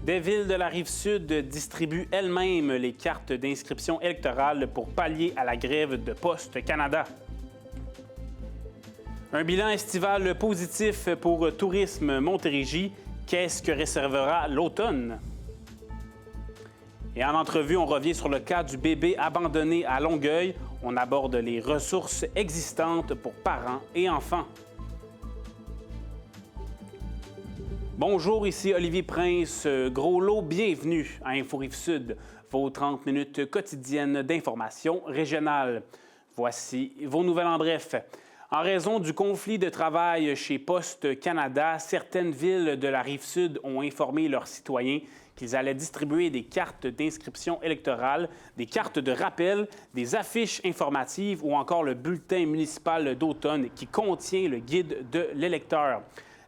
Des villes de la Rive-Sud distribuent elles-mêmes les cartes d'inscription électorale pour pallier à la grève de Poste Canada. Un bilan estival positif pour Tourisme Montérégie. Qu'est-ce que réservera l'automne? Et en entrevue, on revient sur le cas du bébé abandonné à Longueuil. On aborde les ressources existantes pour parents et enfants. Bonjour, ici Olivier Prince. Gros lot, bienvenue à Info Rive-Sud, vos 30 minutes quotidiennes d'information régionale. Voici vos nouvelles en bref. En raison du conflit de travail chez Poste Canada, certaines villes de la Rive-Sud ont informé leurs citoyens qu'ils allaient distribuer des cartes d'inscription électorale, des cartes de rappel, des affiches informatives ou encore le bulletin municipal d'automne qui contient le guide de l'électeur.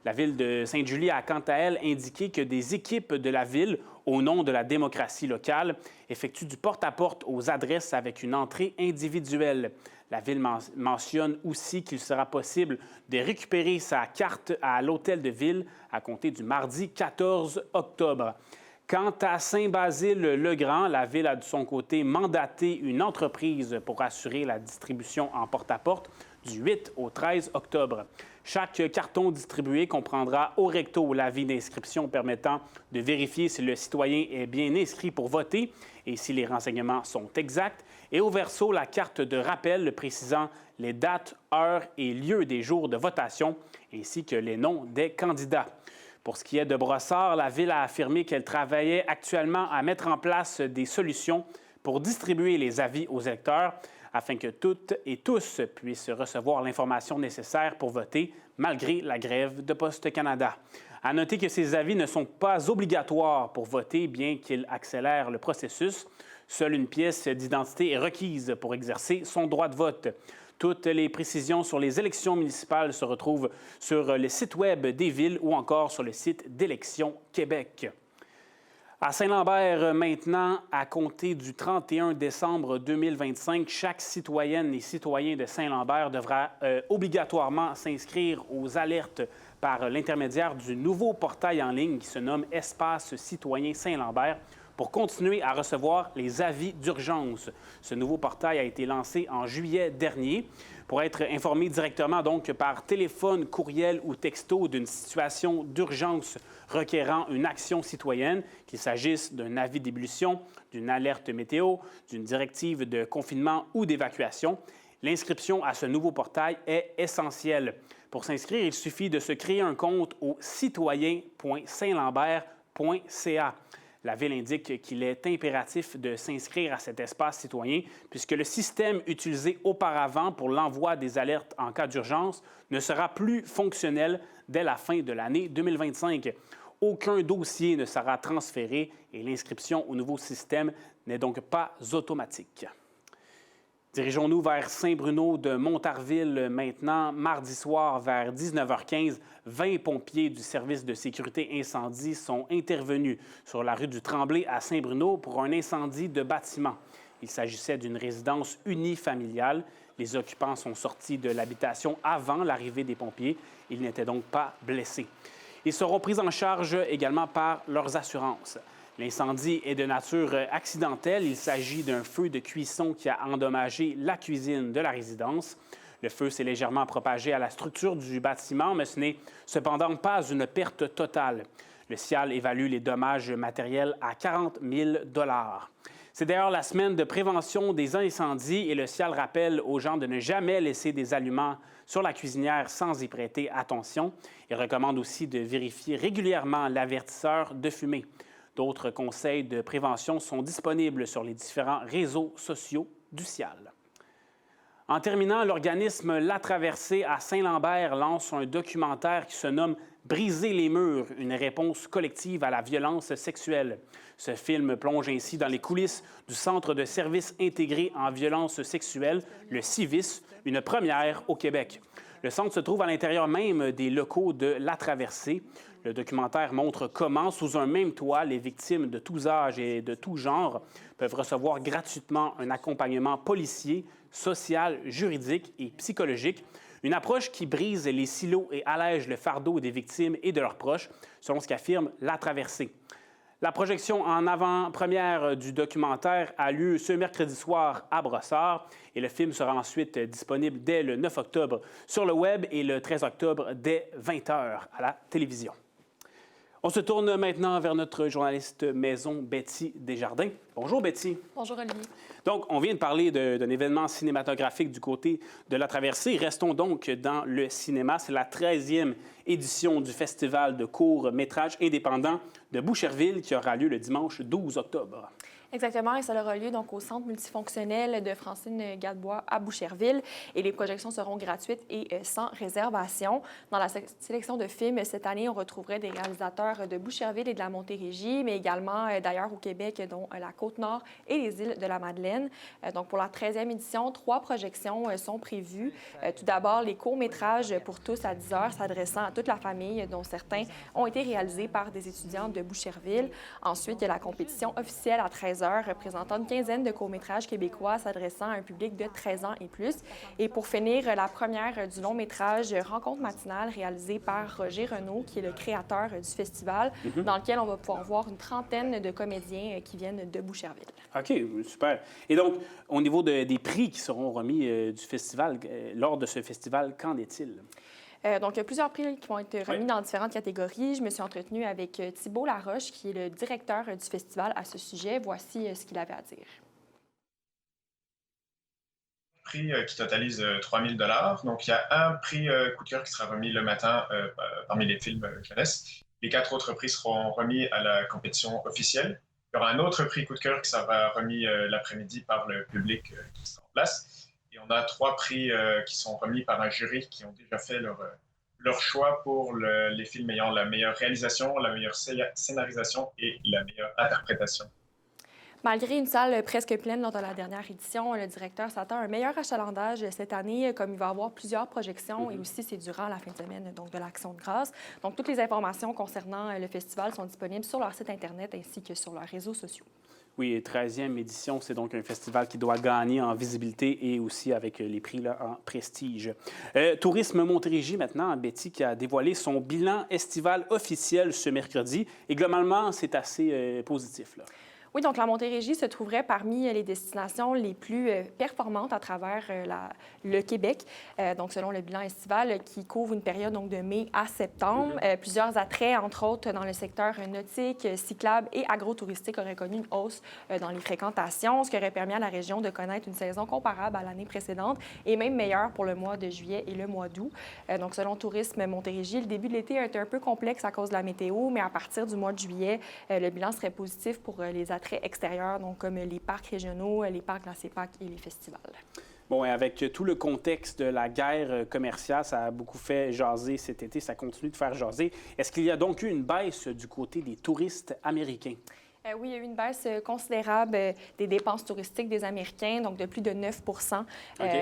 La ville de Sainte-Julie a quant à elle indiqué que des équipes de la ville, au nom de la démocratie locale, effectuent du porte-à-porte aux adresses avec une entrée individuelle. La ville mentionne aussi qu'il sera possible de récupérer sa carte à l'hôtel de ville à compter du mardi 14 octobre. Quant à Saint-Basile-le-Grand, la ville a de son côté mandaté une entreprise pour assurer la distribution en porte-à-porte du 8 au 13 octobre. Chaque carton distribué comprendra au recto l'avis d'inscription permettant de vérifier si le citoyen est bien inscrit pour voter et si les renseignements sont exacts, et au verso la carte de rappel précisant les dates, heures et lieux des jours de votation, ainsi que les noms des candidats. Pour ce qui est de Brossard, la ville a affirmé qu'elle travaillait actuellement à mettre en place des solutions pour distribuer les avis aux électeurs afin que toutes et tous puissent recevoir l'information nécessaire pour voter malgré la grève de Poste Canada. À noter que ces avis ne sont pas obligatoires pour voter, bien qu'ils accélèrent le processus. Seule une pièce d'identité est requise pour exercer son droit de vote. Toutes les précisions sur les élections municipales se retrouvent sur le site Web des villes ou encore sur le site d'Élections Québec. À Saint-Lambert, maintenant, à compter du 31 décembre 2025, chaque citoyenne et citoyen de Saint-Lambert devra obligatoirement s'inscrire aux alertes par l'intermédiaire du nouveau portail en ligne qui se nomme Espace citoyen Saint-Lambert pour continuer à recevoir les avis d'urgence. Ce nouveau portail a été lancé en juillet dernier pour être informé directement donc par téléphone, courriel ou texto d'une situation d'urgence requérant une action citoyenne, qu'il s'agisse d'un avis d'ébullition, d'une alerte météo, d'une directive de confinement ou d'évacuation. L'inscription à ce nouveau portail est essentielle. Pour s'inscrire, il suffit de se créer un compte au citoyen.saintlambert.ca. La Ville indique qu'il est impératif de s'inscrire à cet espace citoyen puisque le système utilisé auparavant pour l'envoi des alertes en cas d'urgence ne sera plus fonctionnel dès la fin de l'année 2025. Aucun dossier ne sera transféré et l'inscription au nouveau système n'est donc pas automatique. Dirigeons-nous vers Saint-Bruno de Montarville maintenant. Mardi soir, vers 19h15, 20 pompiers du service de sécurité incendie sont intervenus sur la rue du Tremblay à Saint-Bruno pour un incendie de bâtiment. Il s'agissait d'une résidence unifamiliale. Les occupants sont sortis de l'habitation avant l'arrivée des pompiers. Ils n'étaient donc pas blessés. Ils seront pris en charge également par leurs assurances. L'incendie est de nature accidentelle. Il s'agit d'un feu de cuisson qui a endommagé la cuisine de la résidence. Le feu s'est légèrement propagé à la structure du bâtiment, mais ce n'est cependant pas une perte totale. Le CIAL évalue les dommages matériels à 40 000 $. C'est d'ailleurs la semaine de prévention des incendies et le CIAL rappelle aux gens de ne jamais laisser des aliments sur la cuisinière sans y prêter attention. Il recommande aussi de vérifier régulièrement l'avertisseur de fumée. D'autres conseils de prévention sont disponibles sur les différents réseaux sociaux du CIAL. En terminant, l'organisme La Traversée à Saint-Lambert lance un documentaire qui se nomme « Briser les murs, une réponse collective à la violence sexuelle ». Ce film plonge ainsi dans les coulisses du Centre de services intégrés en violence sexuelle, le CIVIS, une première au Québec. Le centre se trouve à l'intérieur même des locaux de La Traversée. Le documentaire montre comment, sous un même toit, les victimes de tous âges et de tout genre peuvent recevoir gratuitement un accompagnement policier, social, juridique et psychologique. Une approche qui brise les silos et allège le fardeau des victimes et de leurs proches, selon ce qu'affirme La Traversée. La projection en avant-première du documentaire a lieu ce mercredi soir à Brossard et le film sera ensuite disponible dès le 9 octobre sur le web et le 13 octobre dès 20h à la télévision. On se tourne maintenant vers notre journaliste maison, Betty Desjardins. Bonjour, Betty. Bonjour, Olivier. Donc, on vient de parler d'un événement cinématographique du côté de la traversée. Restons donc dans le cinéma. C'est la 13e édition du Festival de courts-métrages indépendants de Boucherville qui aura lieu le dimanche 12 octobre. Exactement, et ça aura lieu donc au Centre multifonctionnel de Francine Gadebois à Boucherville. Et les projections seront gratuites et sans réservation. Dans la sélection de films, cette année, on retrouverait des réalisateurs de Boucherville et de la Montérégie, mais également d'ailleurs au Québec, dont la Côte-Nord et les îles de la Madeleine. Donc pour la 13e édition, 3 projections sont prévues. Tout d'abord, les courts-métrages pour tous à 10 heures, s'adressant à toute la famille, dont certains ont été réalisés par des étudiants de Boucherville. Ensuite, il y a la compétition officielle à 13 heures, représentant une quinzaine de courts-métrages québécois s'adressant à un public de 13 ans et plus. Et pour finir, la première du long-métrage Rencontre matinale réalisée par Roger Renaud, qui est le créateur du festival, dans lequel on va pouvoir voir une trentaine de comédiens qui viennent de Boucherville. OK, super. Et donc, au niveau des prix qui seront remis du festival, lors de ce festival, qu'en est-il? Donc, il y a plusieurs prix qui vont être remis dans différentes catégories. Je me suis entretenue avec Thibault Laroche, qui est le directeur du festival à ce sujet. Voici ce qu'il avait à dire. Prix qui totalise 3 000 $. Donc, il y a un prix coup de cœur qui sera remis le matin parmi les films jeunesse. Les 4 autres prix seront remis à la compétition officielle. Il y aura un autre prix coup de cœur qui sera remis l'après-midi par le public qui sera en place. Et on a 3 prix qui sont remis par un jury qui ont déjà fait leur choix pour les films ayant la meilleure réalisation, la meilleure scénarisation et la meilleure interprétation. Malgré une salle presque pleine lors de la dernière édition, le directeur s'attend à un meilleur achalandage cette année, comme il va y avoir plusieurs projections et aussi c'est durant la fin de semaine donc de l'Action de grâce. Donc, toutes les informations concernant le festival sont disponibles sur leur site Internet ainsi que sur leurs réseaux sociaux. Oui, 13e édition, c'est donc un festival qui doit gagner en visibilité et aussi avec les prix là, en prestige. Tourisme Montérégie maintenant, Betty, qui a dévoilé son bilan estival officiel ce mercredi. Et globalement, c'est assez positif, là. Oui, donc la Montérégie se trouverait parmi les destinations les plus performantes à travers le Québec. Donc, selon le bilan estival qui couvre une période donc, de mai à septembre, plusieurs attraits, entre autres dans le secteur nautique, cyclable et agro-touristique, auraient connu une hausse dans les fréquentations, ce qui aurait permis à la région de connaître une saison comparable à l'année précédente et même meilleure pour le mois de juillet et le mois d'août. Donc, selon Tourisme Montérégie, le début de l'été a été un peu complexe à cause de la météo, mais à partir du mois de juillet, le bilan serait positif pour les attraits extérieurs, donc comme les parcs régionaux, les parcs Glace-et-Pâques et les festivals. Bon, et avec tout le contexte de la guerre commerciale, ça a beaucoup fait jaser cet été, ça continue de faire jaser. Est-ce qu'il y a donc eu une baisse du côté des touristes américains? Oui, il y a eu une baisse considérable des dépenses touristiques des Américains, donc de plus de 9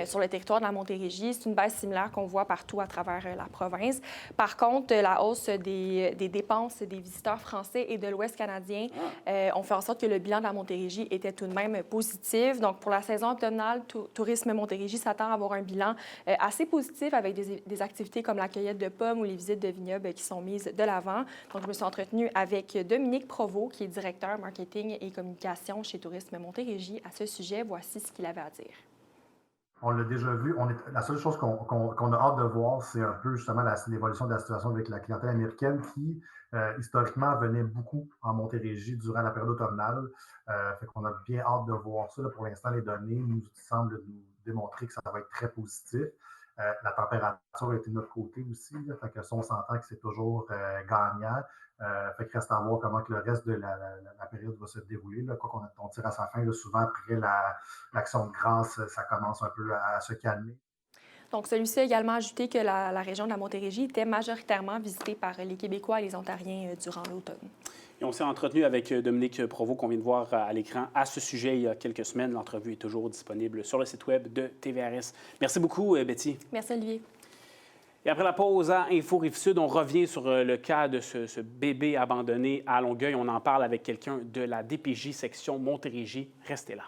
sur le territoire de la Montérégie. C'est une baisse similaire qu'on voit partout à travers la province. Par contre, la hausse des dépenses des visiteurs français et de l'Ouest canadien ont fait en sorte que le bilan de la Montérégie était tout de même positif. Donc, pour la saison automnale, Tourisme Montérégie s'attend à avoir un bilan assez positif avec des activités comme la cueillette de pommes ou les visites de vignobles qui sont mises de l'avant. Donc, je me suis entretenue avec Dominique Provost, qui est directeur marketing et communication chez Tourisme Montérégie. À ce sujet, voici ce qu'il avait à dire. On l'a déjà vu. La seule chose qu'on a hâte de voir, c'est un peu justement l'évolution de la situation avec la clientèle américaine qui, historiquement, venait beaucoup en Montérégie durant la période automnale. Fait qu'on a bien hâte de voir ça. Là, pour l'instant, les données nous semblent nous démontrer que ça va être très positif. La température a été de notre côté aussi. Là, fait que ça, on s'entend que c'est toujours gagnant. Fait que reste à voir comment que le reste de la période va se dérouler. Là. Quoi qu'on tire à sa fin, là, souvent après l'Action de grâce, ça commence un peu à se calmer. Donc, celui-ci a également ajouté que la région de la Montérégie était majoritairement visitée par les Québécois et les Ontariens durant l'automne. Et on s'est entretenu avec Dominique Provost, qu'on vient de voir à l'écran à ce sujet il y a quelques semaines. L'entrevue est toujours disponible sur le site web de TVRS. Merci beaucoup, Betty. Merci, Olivier. Et après la pause à Info Rive-Sud, on revient sur le cas de ce bébé abandonné à Longueuil. On en parle avec quelqu'un de la DPJ section Montérégie. Restez là.